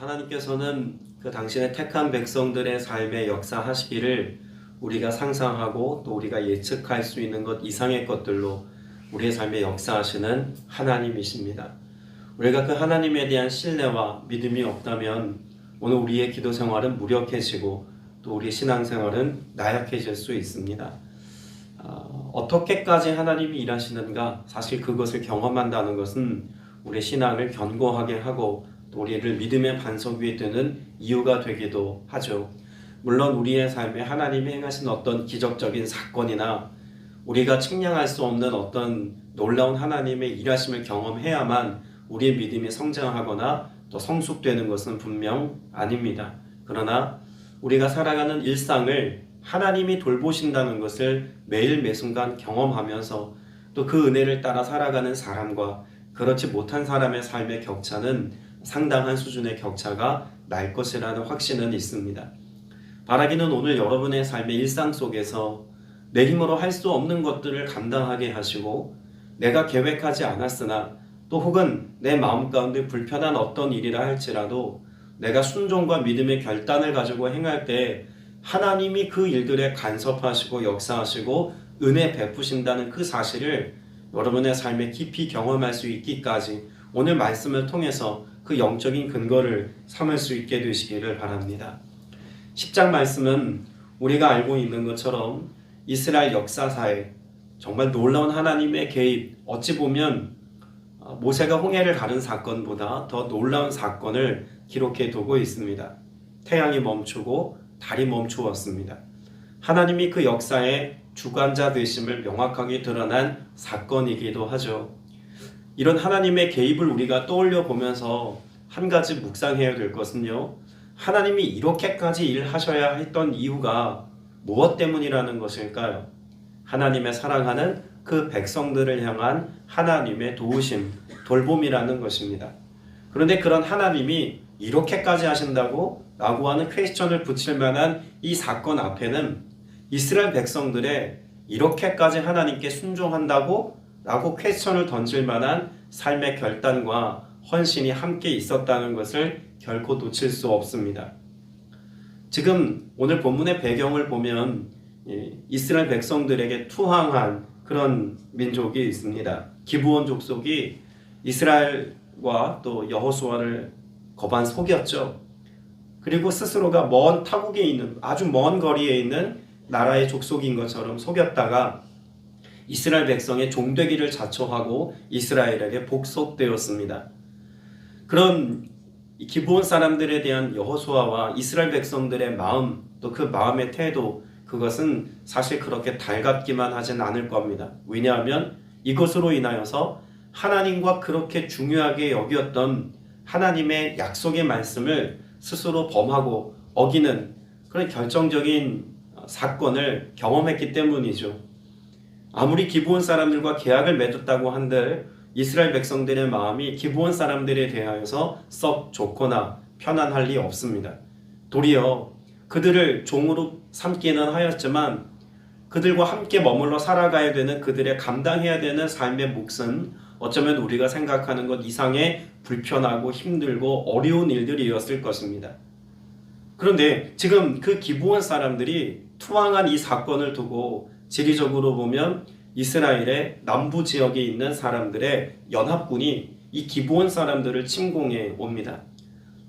하나님께서는 그 당신의 택한 백성들의 삶에 역사하시기를 우리가 상상하고 또 우리가 예측할 수 있는 것 이상의 것들로 우리의 삶에 역사하시는 하나님이십니다. 우리가 그 하나님에 대한 신뢰와 믿음이 없다면 오늘 우리의 기도 생활은 무력해지고 또 우리의 신앙생활은 나약해질 수 있습니다. 어떻게까지 하나님이 일하시는가, 사실 그것을 경험한다는 것은 우리의 신앙을 견고하게 하고 또 우리를 믿음의 반석 위에 드는 이유가 되기도 하죠. 물론 우리의 삶에 하나님이 행하신 어떤 기적적인 사건이나 우리가 측량할 수 없는 어떤 놀라운 하나님의 일하심을 경험해야만 우리의 믿음이 성장하거나 또 성숙되는 것은 분명 아닙니다. 그러나 우리가 살아가는 일상을 하나님이 돌보신다는 것을 매일 매순간 경험하면서 또 그 은혜를 따라 살아가는 사람과 그렇지 못한 사람의 삶의 격차는 상당한 수준의 격차가 날 것이라는 확신은 있습니다. 바라기는 오늘 여러분의 삶의 일상 속에서 내 힘으로 할 수 없는 것들을 감당하게 하시고 내가 계획하지 않았으나 또 혹은 내 마음 가운데 불편한 어떤 일이라 할지라도 내가 순종과 믿음의 결단을 가지고 행할 때 하나님이 그 일들에 간섭하시고 역사하시고 은혜 베푸신다는 그 사실을 여러분의 삶에 깊이 경험할 수 있기까지 오늘 말씀을 통해서 그 영적인 근거를 삼을 수 있게 되시기를 바랍니다. 10장 말씀은 우리가 알고 있는 것처럼 이스라엘 역사사에 정말 놀라운 하나님의 개입, 어찌 보면 모세가 홍해를 가른 사건보다 더 놀라운 사건을 기록해 두고 있습니다. 태양이 멈추고 달이 멈추었습니다. 하나님이 그 역사의 주관자 되심을 명확하게 드러난 사건이기도 하죠. 이런 하나님의 개입을 우리가 떠올려 보면서 한 가지 묵상해야 될 것은요, 하나님이 이렇게까지 일하셔야 했던 이유가 무엇 때문이라는 것일까요? 하나님의 사랑하는 그 백성들을 향한 하나님의 도우심, 돌봄이라는 것입니다. 그런데 그런 하나님이 이렇게까지 하신다고? 라고 하는 퀘스천을 붙일 만한 이 사건 앞에는 이스라엘 백성들의 이렇게까지 하나님께 순종한다고? 라고 퀘스천을 던질 만한 삶의 결단과 헌신이 함께 있었다는 것을 결코 놓칠 수 없습니다. 지금 오늘 본문의 배경을 보면 이스라엘 백성들에게 투항한 그런 민족이 있습니다. 기브온 족속이 이스라엘과 또 여호수아를 거반 속였죠. 그리고 스스로가 먼 타국에 있는 아주 먼 거리에 있는 나라의 족속인 것처럼 속였다가 이스라엘 백성의 종되기를 자초하고 이스라엘에게 복속되었습니다. 그런 기브온 사람들에 대한 여호수아와 이스라엘 백성들의 마음, 또 그 마음의 태도, 그것은 사실 그렇게 달갑기만 하진 않을 겁니다. 왜냐하면 이것으로 인하여서 하나님과 그렇게 중요하게 여겼던 하나님의 약속의 말씀을 스스로 범하고 어기는 그런 결정적인 사건을 경험했기 때문이죠. 아무리 기브온 사람들과 계약을 맺었다고 한들 이스라엘 백성들의 마음이 기브온 사람들에 대하여서 썩 좋거나 편안할 리 없습니다. 도리어 그들을 종으로 삼기는 하였지만 그들과 함께 머물러 살아가야 되는 그들의 감당해야 되는 삶의 몫은 어쩌면 우리가 생각하는 것 이상의 불편하고 힘들고 어려운 일들이었을 것입니다. 그런데 지금 그 기브온 사람들이 투항한 이 사건을 두고 지리적으로 보면 이스라엘의 남부 지역에 있는 사람들의 연합군이 이 기브온 사람들을 침공해 옵니다.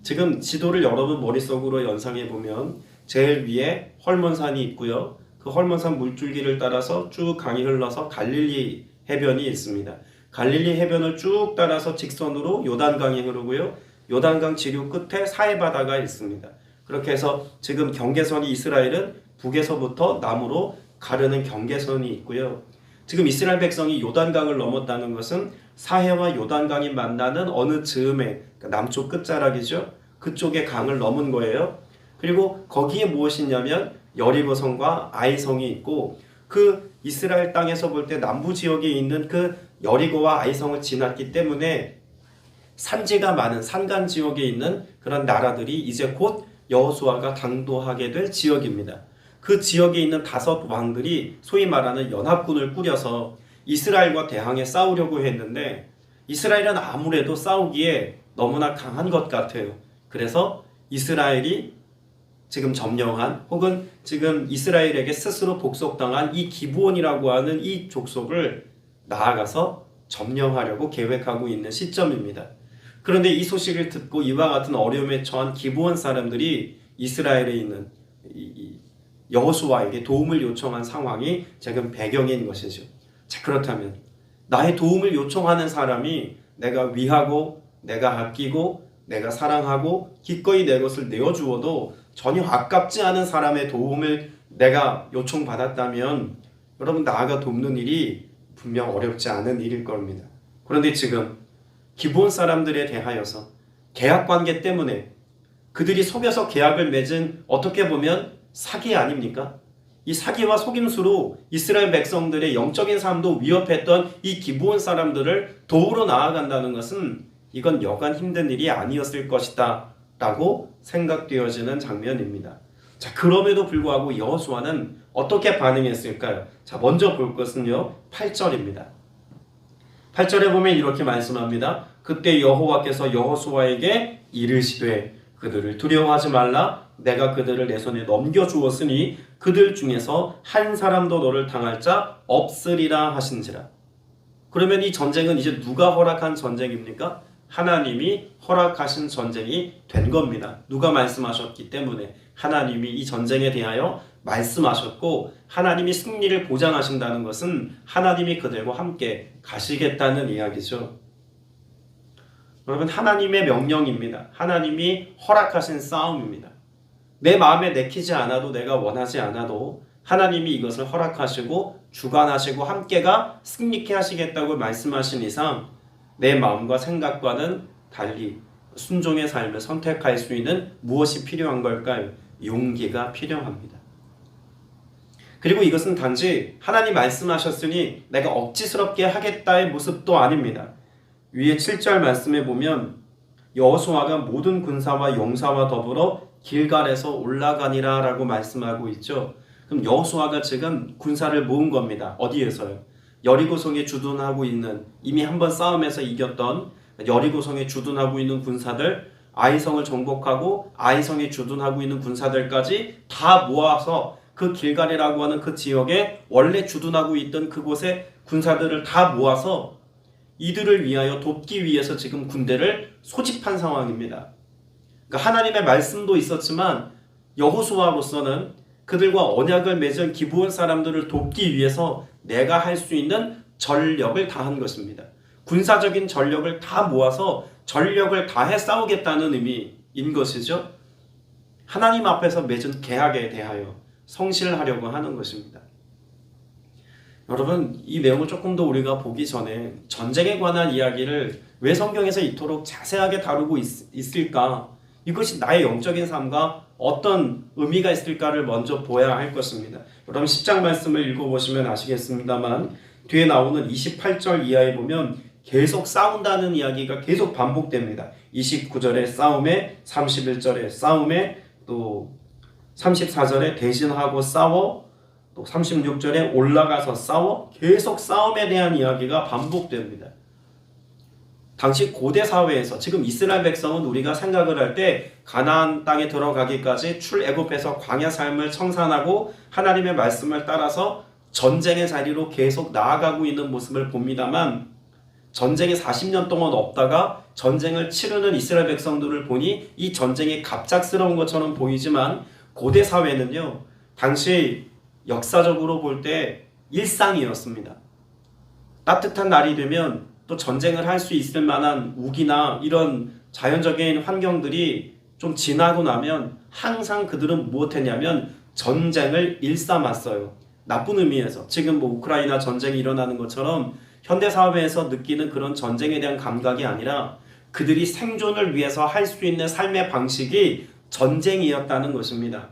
지금 지도를 여러분 머릿속으로 연상해 보면 제일 위에 헐몬산이 있고요. 그 헐몬산 물줄기를 따라서 쭉 강이 흘러서 갈릴리 해변이 있습니다. 갈릴리 해변을 쭉 따라서 직선으로 요단강이 흐르고요. 요단강 지류 끝에 사해바다가 있습니다. 그렇게 해서 지금 경계선이 이스라엘은 북에서부터 남으로 가르는 경계선이 있고요. 지금 이스라엘 백성이 요단강을 넘었다는 것은 사해와 요단강이 만나는 어느 즈음에 남쪽 끝자락이죠. 그쪽에 강을 넘은 거예요. 그리고 거기에 무엇이 있냐면 여리고성과 아이성이 있고 그 이스라엘 땅에서 볼 때 남부 지역에 있는 그 여리고와 아이성을 지났기 때문에 산지가 많은 산간 지역에 있는 그런 나라들이 이제 곧 여호수아가 당도하게 될 지역입니다. 그 지역에 있는 5 왕들이 소위 말하는 연합군을 꾸려서 이스라엘과 대항해 싸우려고 했는데 이스라엘은 아무래도 싸우기에 너무나 강한 것 같아요. 그래서 이스라엘이 지금 점령한 혹은 지금 이스라엘에게 스스로 복속당한 이 기브온이라고 하는 이 족속을 나아가서 점령하려고 계획하고 있는 시점입니다. 그런데 이 소식을 듣고 이와 같은 어려움에 처한 기브온 사람들이 이스라엘에 있는 여호수아에게 도움을 요청한 상황이 지금 배경인 것이죠. 자, 그렇다면 나의 도움을 요청하는 사람이 내가 위하고 내가 아끼고 내가 사랑하고 기꺼이 내 것을 내어주어도 전혀 아깝지 않은 사람의 도움을 내가 요청받았다면 여러분 나아가 돕는 일이 분명 어렵지 않은 일일 겁니다. 그런데 지금 기브온 사람들에 대하여서 계약관계 때문에 그들이 속여서 계약을 맺은 어떻게 보면 사기 아닙니까? 이 사기와 속임수로 이스라엘 백성들의 영적인 삶도 위협했던 이 기브온 사람들을 도우러 나아간다는 것은 이건 여간 힘든 일이 아니었을 것이다 라고 생각되어지는 장면입니다. 자, 그럼에도 불구하고 여호수아는 어떻게 반응했을까요? 자, 먼저 볼 것은요 8절입니다. 8절에 보면 이렇게 말씀합니다. 그때 여호와께서 여호수아에게 이르시되 그들을 두려워하지 말라. 내가 그들을 내 손에 넘겨주었으니 그들 중에서 한 사람도 너를 당할 자 없으리라 하신지라. 그러면 이 전쟁은 이제 누가 허락한 전쟁입니까? 하나님이 허락하신 전쟁이 된 겁니다. 누가 말씀하셨기 때문에 하나님이 이 전쟁에 대하여 말씀하셨고 하나님이 승리를 보장하신다는 것은 하나님이 그들과 함께 가시겠다는 이야기죠. 여러분 하나님의 명령입니다. 하나님이 허락하신 싸움입니다. 내 마음에 내키지 않아도 내가 원하지 않아도 하나님이 이것을 허락하시고 주관하시고 함께가 승리케 하시겠다고 말씀하신 이상 내 마음과 생각과는 달리 순종의 삶을 선택할 수 있는 무엇이 필요한 걸까요? 용기가 필요합니다. 그리고 이것은 단지 하나님 말씀하셨으니 내가 억지스럽게 하겠다의 모습도 아닙니다. 위에 7절 말씀에 보면 여호수아가 모든 군사와 용사와 더불어 길갈에서 올라가니라 라고 말씀하고 있죠. 그럼 여호수아가 지금 군사를 모은 겁니다. 어디에서요? 여리고성에 주둔하고 있는 이미 한번 싸움에서 이겼던 여리고성에 주둔하고 있는 군사들, 아이성을 정복하고 아이성에 주둔하고 있는 군사들까지 다 모아서 그 길갈이라고 하는 그 지역에 원래 주둔하고 있던 그곳에 군사들을 다 모아서 이들을 위하여 돕기 위해서 지금 군대를 소집한 상황입니다. 그러니까 하나님의 말씀도 있었지만 여호수아로서는 그들과 언약을 맺은 기브온 사람들을 돕기 위해서 내가 할 수 있는 전력을 다한 것입니다. 군사적인 전력을 다 모아서 전력을 다해 싸우겠다는 의미인 것이죠. 하나님 앞에서 맺은 계약에 대하여 성실하려고 하는 것입니다. 여러분 이 내용을 조금 더 우리가 보기 전에 전쟁에 관한 이야기를 왜 성경에서 이토록 자세하게 다루고 있을까? 이것이 나의 영적인 삶과 어떤 의미가 있을까를 먼저 보아야 할 것입니다. 여러분 10장 말씀을 읽어보시면 아시겠습니다만 뒤에 나오는 28절 이하에 보면 계속 싸운다는 이야기가 계속 반복됩니다. 29절에 싸움에, 31절에 싸움에, 또 34절에 대신하고 싸워, 또 36절에 올라가서 싸워, 계속 싸움에 대한 이야기가 반복됩니다. 당시 고대 사회에서 지금 이스라엘 백성은 우리가 생각을 할 때 가나안 땅에 들어가기까지 출애굽해서 광야 삶을 청산하고 하나님의 말씀을 따라서 전쟁의 자리로 계속 나아가고 있는 모습을 봅니다만 전쟁이 40년 동안 없다가 전쟁을 치르는 이스라엘 백성들을 보니 이 전쟁이 갑작스러운 것처럼 보이지만 고대 사회는요 당시 역사적으로 볼 때 일상이었습니다. 따뜻한 날이 되면 또 전쟁을 할 수 있을 만한 우기나 이런 자연적인 환경들이 좀 지나고 나면 항상 그들은 무엇했냐면 전쟁을 일삼았어요. 나쁜 의미에서 지금 뭐 우크라이나 전쟁이 일어나는 것처럼 현대사회에서 느끼는 그런 전쟁에 대한 감각이 아니라 그들이 생존을 위해서 할 수 있는 삶의 방식이 전쟁이었다는 것입니다.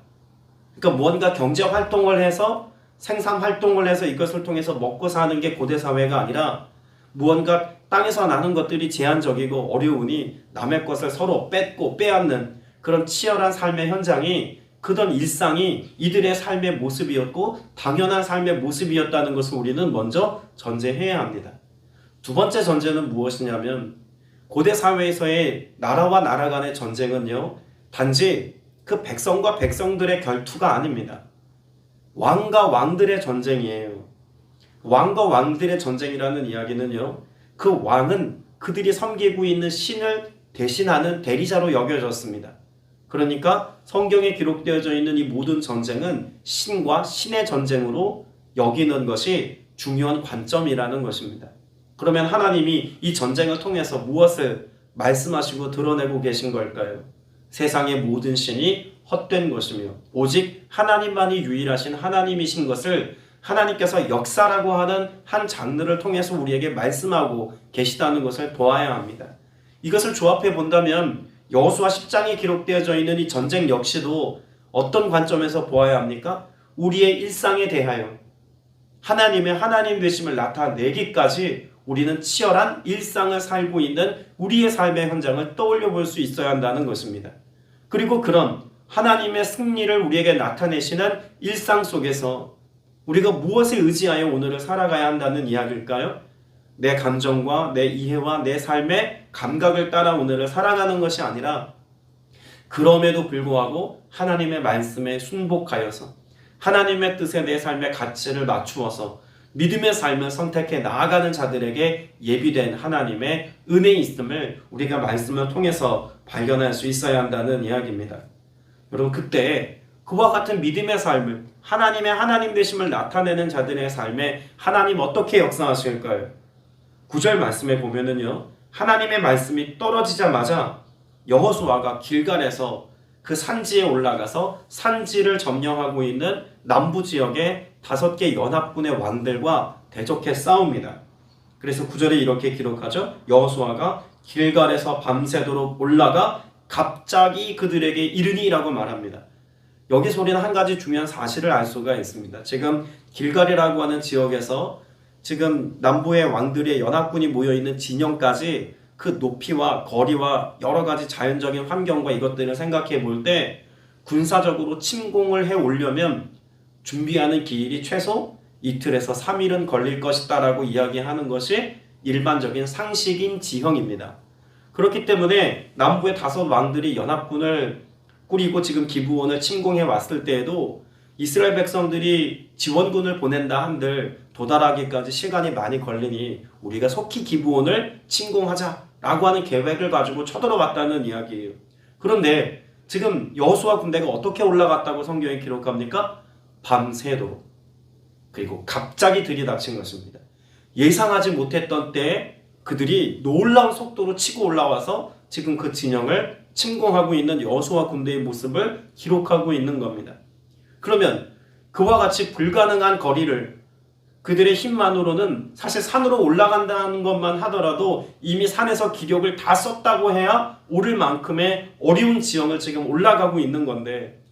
그러니까 무언가 경제 활동을 해서 생산 활동을 해서 이것을 통해서 먹고 사는 게 고대 사회가 아니라 무언가 땅에서 나는 것들이 제한적이고 어려우니 남의 것을 서로 뺏고 빼앗는 그런 치열한 삶의 현장이 그던 일상이 이들의 삶의 모습이었고 당연한 삶의 모습이었다는 것을 우리는 먼저 전제해야 합니다. 두 번째 전제는 무엇이냐면 고대 사회에서의 나라와 나라 간의 전쟁은요, 단지 그 백성과 백성들의 결투가 아닙니다. 왕과 왕들의 전쟁이에요. 왕과 왕들의 전쟁이라는 이야기는요, 그 왕은 그들이 섬기고 있는 신을 대신하는 대리자로 여겨졌습니다. 그러니까 성경에 기록되어져 있는 이 모든 전쟁은 신과 신의 전쟁으로 여기는 것이 중요한 관점이라는 것입니다. 그러면 하나님이 이 전쟁을 통해서 무엇을 말씀하시고 드러내고 계신 걸까요? 세상의 모든 신이 헛된 것이며 오직 하나님만이 유일하신 하나님이신 것을 하나님께서 역사라고 하는 한 장르를 통해서 우리에게 말씀하고 계시다는 것을 보아야 합니다. 이것을 조합해 본다면 여호수아 10장에 기록되어져 있는 이 전쟁 역시도 어떤 관점에서 보아야 합니까? 우리의 일상에 대하여 하나님의 하나님 되심을 나타내기까지 우리는 치열한 일상을 살고 있는 우리의 삶의 현장을 떠올려 볼 수 있어야 한다는 것입니다. 그리고 그런 하나님의 승리를 우리에게 나타내시는 일상 속에서 우리가 무엇에 의지하여 오늘을 살아가야 한다는 이야기일까요? 내 감정과 내 이해와 내 삶의 감각을 따라 오늘을 살아가는 것이 아니라 그럼에도 불구하고 하나님의 말씀에 순복하여서 하나님의 뜻에 내 삶의 가치를 맞추어서 믿음의 삶을 선택해 나아가는 자들에게 예비된 하나님의 은혜 있음을 우리가 말씀을 통해서 발견할 수 있어야 한다는 이야기입니다. 여러분, 그때 그와 같은 믿음의 삶을 하나님의 하나님 되심을 나타내는 자들의 삶에 하나님 어떻게 역사하실까요? 9절 말씀에 보면은요, 하나님의 말씀이 떨어지자마자 여호수아가 길갈에서 그 산지에 올라가서 산지를 점령하고 있는 남부 지역의 5개 연합군의 왕들과 대적해 싸웁니다. 그래서 9절에 이렇게 기록하죠. 여호수아가 길갈에서 밤새도록 올라가 갑자기 그들에게 이르니라고 말합니다. 여기서 우리는 한 가지 중요한 사실을 알 수가 있습니다. 지금 길갈이라고 하는 지역에서 지금 남부의 왕들의 연합군이 모여있는 진영까지 그 높이와 거리와 여러 가지 자연적인 환경과 이것들을 생각해 볼 때 군사적으로 침공을 해 오려면 준비하는 기일이 최소 이틀에서 3일은 걸릴 것이다 라고 이야기하는 것이 일반적인 상식인 지형입니다. 그렇기 때문에 남부의 5 왕들이 연합군을 꾸리고 지금 기브온을 침공해 왔을 때에도 이스라엘 백성들이 지원군을 보낸다 한들 도달하기까지 시간이 많이 걸리니 우리가 속히 기브온을 침공하자라고 하는 계획을 가지고 쳐들어왔다는 이야기예요. 그런데 지금 여호수아 군대가 어떻게 올라갔다고 성경에 기록합니까? 밤새도록. 그리고 갑자기 들이닥친 것입니다. 예상하지 못했던 때에 그들이 놀라운 속도로 치고 올라와서 지금 그 진영을 침공하고 있는 여호수아 군대의 모습을 기록하고 있는 겁니다. 그러면 그와 같이 불가능한 거리를 그들의 힘만으로는 사실 산으로 올라간다는 것만 하더라도 이미 산에서 기력을 다 썼다고 해야 오를 만큼의 어려운 지형을 지금 올라가고 있는 건데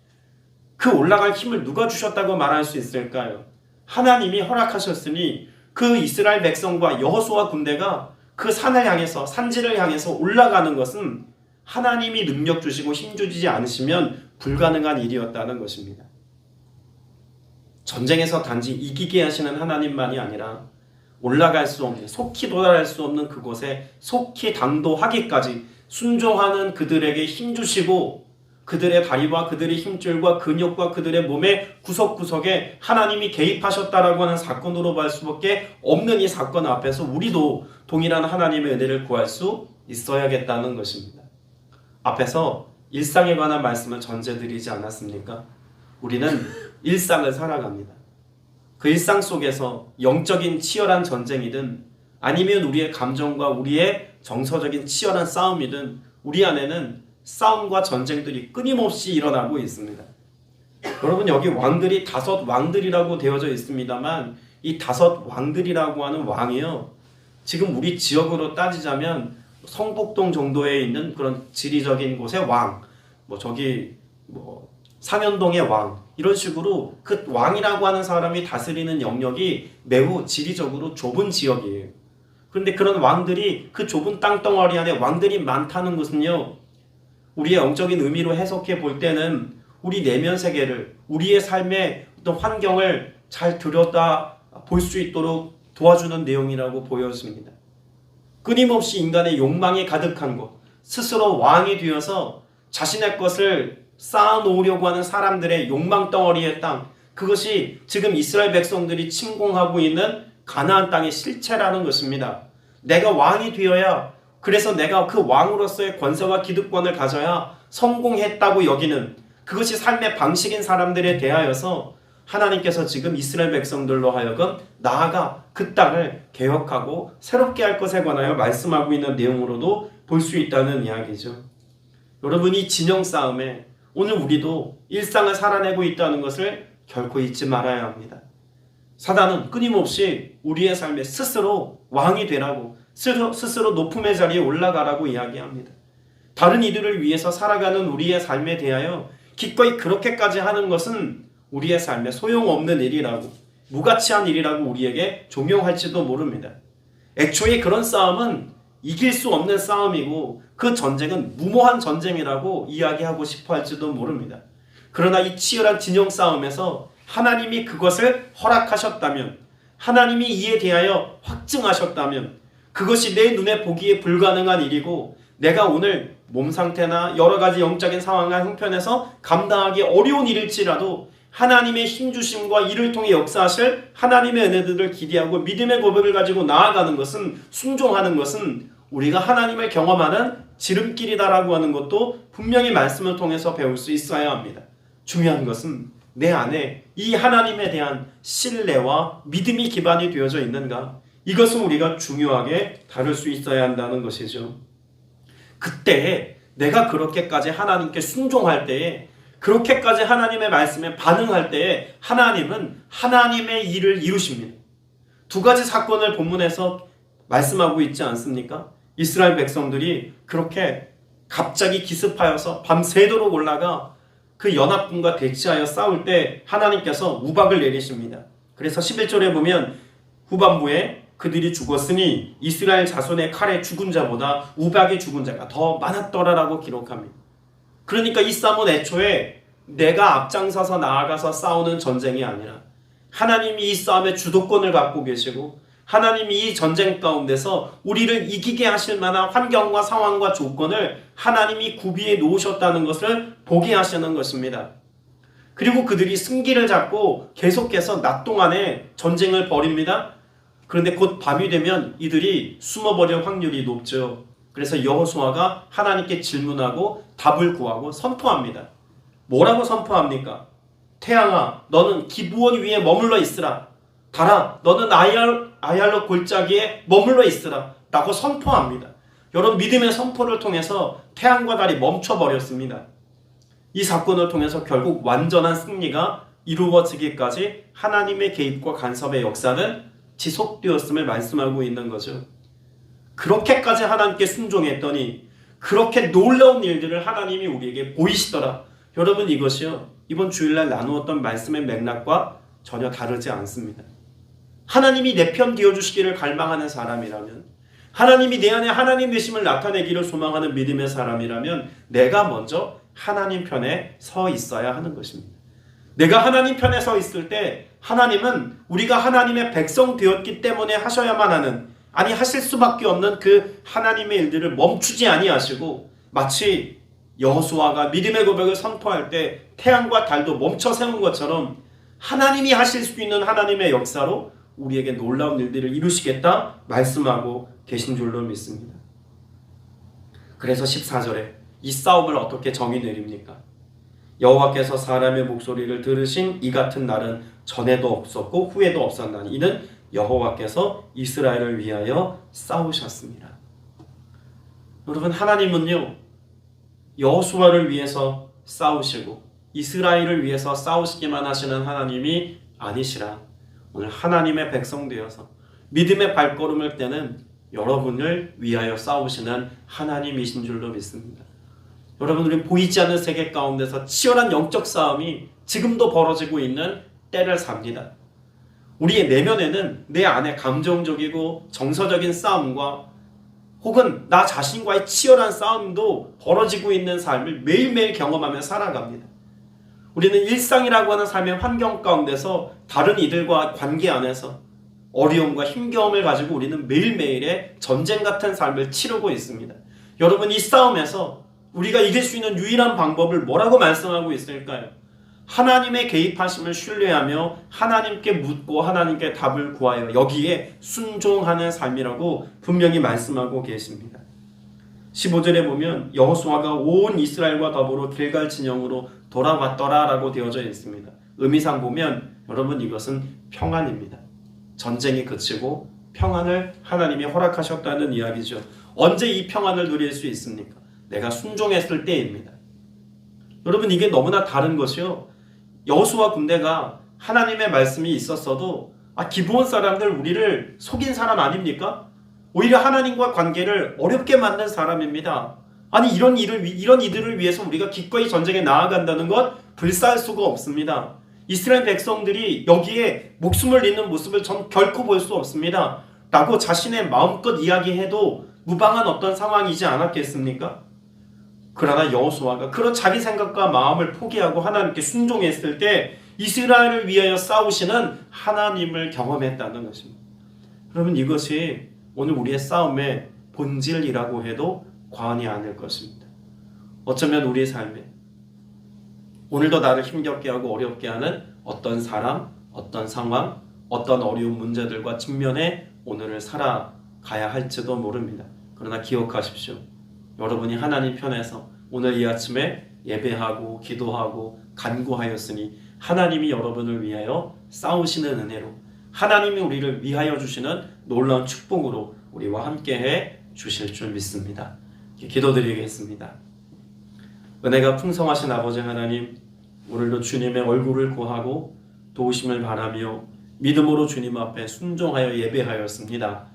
그 올라갈 힘을 누가 주셨다고 말할 수 있을까요? 하나님이 허락하셨으니 그 이스라엘 백성과 여호수아 군대가 그 산을 향해서 산지를 향해서 올라가는 것은 하나님이 능력 주시고 힘 주지 않으시면 불가능한 일이었다는 것입니다. 전쟁에서 단지 이기게 하시는 하나님만이 아니라 올라갈 수 없는, 속히 도달할 수 없는 그곳에 속히 당도하기까지 순종하는 그들에게 힘 주시고 그들의 다리와 그들의 힘줄과 근육과 그들의 몸의 구석구석에 하나님이 개입하셨다라고 하는 사건으로 볼 수밖에 없는 이 사건 앞에서 우리도 동일한 하나님의 은혜를 구할 수 있어야겠다는 것입니다. 앞에서 일상에 관한 말씀을 전제드리지 않았습니까? 우리는 일상을 살아갑니다. 그 일상 속에서 영적인 치열한 전쟁이든 아니면 우리의 감정과 우리의 정서적인 치열한 싸움이든 우리 안에는 싸움과 전쟁들이 끊임없이 일어나고 있습니다. 여러분, 여기 왕들이 5 왕들이라고 되어져 있습니다만 이 5 왕들이라고 하는 왕이요, 지금 우리 지역으로 따지자면 성북동 정도에 있는 그런 지리적인 곳의 왕, 상현동의 왕, 이런 식으로 그 왕이라고 하는 사람이 다스리는 영역이 매우 지리적으로 좁은 지역이에요. 그런데 그런 왕들이 그 좁은 땅덩어리 안에 왕들이 많다는 것은요, 우리의 영적인 의미로 해석해 볼 때는 우리 내면 세계를, 우리의 삶의 어떤 환경을 잘 들여다 볼 수 있도록 도와주는 내용이라고 보여집니다. 끊임없이 인간의 욕망이 가득한 곳, 스스로 왕이 되어서 자신의 것을 쌓아놓으려고 하는 사람들의 욕망 덩어리의 땅, 그것이 지금 이스라엘 백성들이 침공하고 있는 가나안 땅의 실체라는 것입니다. 내가 왕이 되어야, 그래서 내가 그 왕으로서의 권세와 기득권을 가져야 성공했다고 여기는 그것이 삶의 방식인 사람들에 대하여서 하나님께서 지금 이스라엘 백성들로 하여금 나아가 그 땅을 개혁하고 새롭게 할 것에 관하여 말씀하고 있는 내용으로도 볼 수 있다는 이야기죠. 여러분, 이 진영 싸움에 오늘 우리도 일상을 살아내고 있다는 것을 결코 잊지 말아야 합니다. 사단은 끊임없이 우리의 삶에 스스로 왕이 되라고, 스스로 높음의 자리에 올라가라고 이야기합니다. 다른 이들을 위해서 살아가는 우리의 삶에 대하여 기꺼이 그렇게까지 하는 것은 우리의 삶에 소용없는 일이라고, 무가치한 일이라고 우리에게 종용할지도 모릅니다. 애초에 그런 싸움은 이길 수 없는 싸움이고 그 전쟁은 무모한 전쟁이라고 이야기하고 싶어 할지도 모릅니다. 그러나 이 치열한 진영 싸움에서 하나님이 그것을 허락하셨다면, 하나님이 이에 대하여 확증하셨다면 그것이 내 눈에 보기에 불가능한 일이고 내가 오늘 몸 상태나 여러 가지 영적인 상황과 형편에서 감당하기 어려운 일일지라도 하나님의 힘주심과 이를 통해 역사하실 하나님의 은혜들을 기대하고 믿음의 고백을 가지고 나아가는 것은, 순종하는 것은 우리가 하나님을 경험하는 지름길이다라고 하는 것도 분명히 말씀을 통해서 배울 수 있어야 합니다. 중요한 것은 내 안에 이 하나님에 대한 신뢰와 믿음이 기반이 되어져 있는가, 이것은 우리가 중요하게 다룰 수 있어야 한다는 것이죠. 그때 내가 그렇게까지 하나님께 순종할 때에, 그렇게까지 하나님의 말씀에 반응할 때에 하나님은 하나님의 일을 이루십니다. 두 가지 사건을 본문에서 말씀하고 있지 않습니까? 이스라엘 백성들이 그렇게 갑자기 기습하여서 밤새도록 올라가 그 연합군과 대치하여 싸울 때 하나님께서 우박을 내리십니다. 그래서 11절에 보면 후반부에 그들이 죽었으니 이스라엘 자손의 칼에 죽은 자보다 우박에 죽은 자가 더 많았더라라고 기록합니다. 그러니까 이 싸움은 애초에 내가 앞장서서 나아가서 싸우는 전쟁이 아니라 하나님이 이 싸움의 주도권을 갖고 계시고 하나님이 이 전쟁 가운데서 우리를 이기게 하실 만한 환경과 상황과 조건을 하나님이 구비해 놓으셨다는 것을 보게 하시는 것입니다. 그리고 그들이 승기를 잡고 계속해서 낮 동안에 전쟁을 벌입니다. 그런데 곧 밤이 되면 이들이 숨어버릴 확률이 높죠. 그래서 여호수아가 하나님께 질문하고 답을 구하고 선포합니다. 뭐라고 선포합니까? 태양아, 너는 기브온 위에 머물러 있으라. 달아, 너는 아얄로 골짜기에 머물러 있으라 라고 선포합니다. 여러분, 믿음의 선포를 통해서 태양과 달이 멈춰버렸습니다. 이 사건을 통해서 결국 완전한 승리가 이루어지기까지 하나님의 개입과 간섭의 역사는 지속되었음을 말씀하고 있는 거죠. 그렇게까지 하나님께 순종했더니 그렇게 놀라운 일들을 하나님이 우리에게 보이시더라. 여러분, 이것이요, 이번 주일날 나누었던 말씀의 맥락과 전혀 다르지 않습니다. 하나님이 내 편 되어주시기를 갈망하는 사람이라면, 하나님이 내 안에 하나님 되심을 나타내기를 소망하는 믿음의 사람이라면 내가 먼저 하나님 편에 서 있어야 하는 것입니다. 내가 하나님 편에 서 있을 때 하나님은 우리가 하나님의 백성 되었기 때문에 하셔야만 하는, 아니 하실 수밖에 없는 그 하나님의 일들을 멈추지 아니하시고, 마치 여호수아가 믿음의 고백을 선포할 때 태양과 달도 멈춰 세운 것처럼 하나님이 하실 수 있는 하나님의 역사로 우리에게 놀라운 일들을 이루시겠다 말씀하고 계신 줄로 믿습니다. 그래서 14절에 이 싸움을 어떻게 정의 내립니까? 여호와께서 사람의 목소리를 들으신 이 같은 날은 전에도 없었고 후에도 없었나니 이는 여호와께서 이스라엘을 위하여 싸우셨습니다. 여러분, 하나님은요, 여호수아를 위해서 싸우시고 이스라엘을 위해서 싸우시기만 하시는 하나님이 아니시라. 오늘 하나님의 백성 되어서 믿음의 발걸음을 떼는 여러분을 위하여 싸우시는 하나님이신 줄로 믿습니다. 여러분, 우리는 보이지 않는 세계 가운데서 치열한 영적 싸움이 지금도 벌어지고 있는 때를 삽니다. 우리의 내면에는 내 안에 감정적이고 정서적인 싸움과 혹은 나 자신과의 치열한 싸움도 벌어지고 있는 삶을 매일매일 경험하며 살아갑니다. 우리는 일상이라고 하는 삶의 환경 가운데서 다른 이들과 관계 안에서 어려움과 힘겨움을 가지고 우리는 매일매일의 전쟁 같은 삶을 치르고 있습니다. 여러분, 이 싸움에서 우리가 이길 수 있는 유일한 방법을 뭐라고 말씀하고 있을까요? 하나님의 개입하심을 신뢰하며 하나님께 묻고 하나님께 답을 구하여 여기에 순종하는 삶이라고 분명히 말씀하고 계십니다. 15절에 보면 여호수아가 온 이스라엘과 더불어 길갈 진영으로 돌아왔더라라고 되어져 있습니다. 의미상 보면 여러분, 이것은 평안입니다. 전쟁이 그치고 평안을 하나님이 허락하셨다는 이야기죠. 언제 이 평안을 누릴 수 있습니까? 내가 순종했을 때입니다. 여러분, 이게 너무나 다른 것이요. 여호수아 군대가 하나님의 말씀이 있었어도 기브온 사람들 우리를 속인 사람 아닙니까? 오히려 하나님과 관계를 어렵게 만든 사람입니다. 아니, 이런 이들을 위해서 우리가 기꺼이 전쟁에 나아간다는 것 불사할 수가 없습니다. 이스라엘 백성들이 여기에 목숨을 잃는 모습을 전 결코 볼 수 없습니다. 라고 자신의 마음껏 이야기해도 무방한 어떤 상황이지 않았겠습니까? 그러나 여호수아가 그런 자기 생각과 마음을 포기하고 하나님께 순종했을 때 이스라엘을 위하여 싸우시는 하나님을 경험했다는 것입니다. 여러분, 이것이 오늘 우리의 싸움의 본질이라고 해도 과언이 아닐 것입니다. 어쩌면 우리의 삶에 오늘도 나를 힘겹게 하고 어렵게 하는 어떤 사람, 어떤 상황, 어떤 어려운 문제들과 직면해 오늘을 살아가야 할지도 모릅니다. 그러나 기억하십시오. 여러분이 하나님 편에서 오늘 이 아침에 예배하고 기도하고 간구하였으니 하나님이 여러분을 위하여 싸우시는 은혜로, 하나님이 우리를 위하여 주시는 놀라운 축복으로 우리와 함께해 주실 줄 믿습니다. 기도드리겠습니다. 은혜가 풍성하신 아버지 하나님, 오늘도 주님의 얼굴을 구하고 도우심을 바라며 믿음으로 주님 앞에 순종하여 예배하였습니다.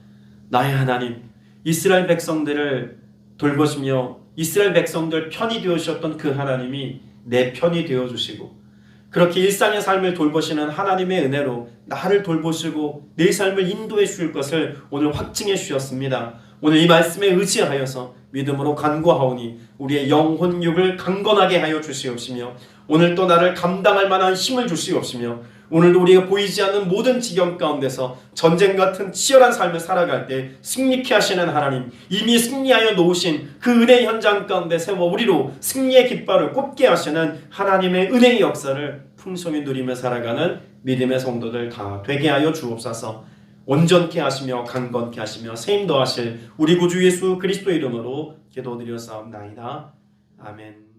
나의 하나님, 이스라엘 백성들을 돌보시며 이스라엘 백성들 편이 되어주셨던 그 하나님이 내 편이 되어주시고 그렇게 일상의 삶을 돌보시는 하나님의 은혜로 나를 돌보시고 내 삶을 인도해 주실 것을 오늘 확증해 주셨습니다. 오늘 이 말씀에 의지하여서 믿음으로 간구하오니 우리의 영혼육을 강건하게 하여 주시옵시며 오늘 또 나를 감당할 만한 힘을 주시옵시며 오늘도 우리가 보이지 않는 모든 지경 가운데서 전쟁 같은 치열한 삶을 살아갈 때 승리케 하시는 하나님, 이미 승리하여 놓으신 그 은혜의 현장 가운데 세워 우리로 승리의 깃발을 꽂게 하시는 하나님의 은혜의 역사를 풍성히 누리며 살아가는 믿음의 성도들 다 되게 하여 주옵소서. 온전케 하시며 강건케 하시며 세임 더하실 우리 구주 예수 그리스도 이름으로 기도드렸사옵나이다. 아멘.